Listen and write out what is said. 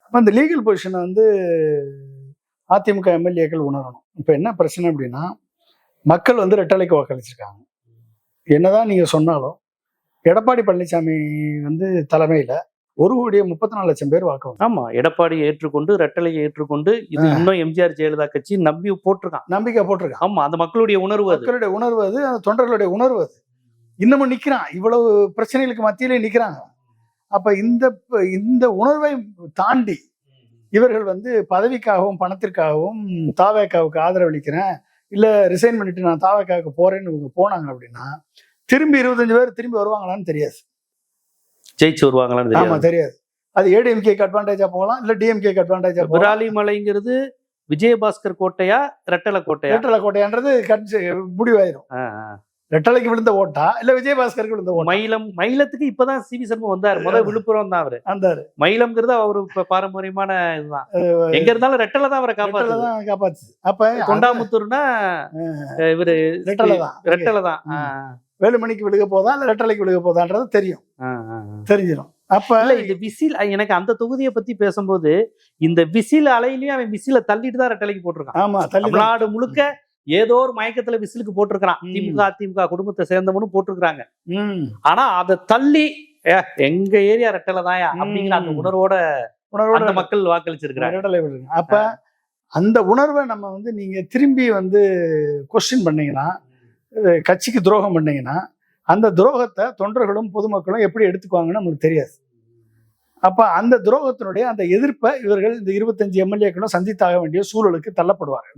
அப்ப அந்த லீகல் பொசிஷனை வந்து அதிமுக எம்எல்ஏக்கள் உணரணும். இப்ப என்ன பிரச்சனை அப்படின்னா, மக்கள் வந்து ரெட்டலைக்கு வாக்களிச்சிருக்காங்க. என்னதான் நீங்க சொன்னாலும் எடப்பாடி பழனிசாமி வந்து தலைமையில 1,34,00,000 பேர் வாக்கு. ஆமா, எடப்பாடி ஏற்றுக்கொண்டு ரெட்டலையை ஏற்றுக்கொண்டு இது இன்னும் எம்ஜிஆர் ஜெயலலிதா கட்சி நம்பி போட்டிருக்கான், நம்பிக்கை போட்டிருக்கான். ஆமா, அந்த மக்களுடைய உணர்வு, மக்களுடைய உணர்வு அது, அந்த தொண்டர்களுடைய உணர்வு அது. இன்னமும் நிக்கிறான், இவ்வளவு பிரச்சனைகளுக்கு மத்தியிலே நிக்கிறாங்க. அப்ப இந்த உணர்வை தாண்டி இவர்கள் வந்து பதவிக்காகவும் பணத்திற்காகவும் தாவேக்காவுக்கு ஆதரவளிக்கிறேன், இல்ல ரிசைன் பண்ணிட்டு நான் தாவேக்காவுக்கு போறேன்னு இவங்க போனாங்க அப்படின்னா திரும்பி 25 பேர் திரும்பி வருவாங்களான்னு தெரியாது, ஜெயிச்சு வருவாங்களான்னு ஆமா தெரியாது. அது ஏடிஎம்கேக்கு அட்வான்டேஜா போகலாம், இல்ல டிஎம்கேக்கு அட்வான்டேஜா போகலாம். விராலிமலைங்கிறது விஜயபாஸ்கர் கோட்டையா ரெட்டலை கோட்டையா? ரெட்டலை கோட்டையான்றது முடிவாயிரும். ரெட்டலைக்கு விழுந்த ஓட்டா இல்ல விஜயபாஸ்கருக்கு விழுந்த ஓட்டா? மயிலத்துக்கு இப்பதான் சிவி சண்முகம் வந்தாரு, முதல் விழுப்புரம் தான் அவரு வந்தாரு. மயிலம்ங்கிறது அவரு பாரம்பரியமான இதுதான், எங்க இருந்தாலும் ரெட்டலை தான் அவரை காப்பாத்து. அப்ப கொண்டாமுத்தூர்னா இவரு ரெட்டலை தான். வேலுமணிக்கு விழுக போதா இல்ல ரெட்டலைக்கு விழுக போதான்றது தெரிஞ்சிடும். அப்ப இந்த விசில், எனக்கு அந்த தொகுதியை பத்தி பேசும்போது இந்த விசில் அலையிலயும் அவன் விசில தள்ளிட்டு தான் ரெட்டலைக்கு போட்டிருக்கான். ஆமா, தமிழ்நாடு முழுக்க ஏதோ ஒரு மயக்கத்துல விசிலுக்கு போட்டிருக்கான். திமுக அதிமுக குடும்பத்தை சேர்ந்தவனும் போட்டிருக்காங்க. ஆனா அதை தள்ளி எங்க ஏரியா ரெட்டலை தாயா அப்படிங்கிற அந்த உணர்வோட அந்த மக்கள் வாக்களிச்சிருக்கிறாங்க. அப்ப அந்த உணர்வை நம்ம வந்து நீங்க திரும்பி வந்து கொஸ்டின் பண்ணீங்கன்னா, கட்சிக்கு துரோகம் பண்ணீங்கன்னா, அந்த துரோகத்தை தொண்டர்களும் பொதுமக்களும் எப்படி எடுத்துக்குவாங்கன்னு நமக்கு தெரியாது. அப்ப அந்த துரோகத்தினுடைய அந்த எதிர்ப்பை இவர்கள் இந்த 25 எம்எல்ஏக்களும் சந்தித்தாக வேண்டிய சூழலுக்கு தள்ளப்படுவார்கள்.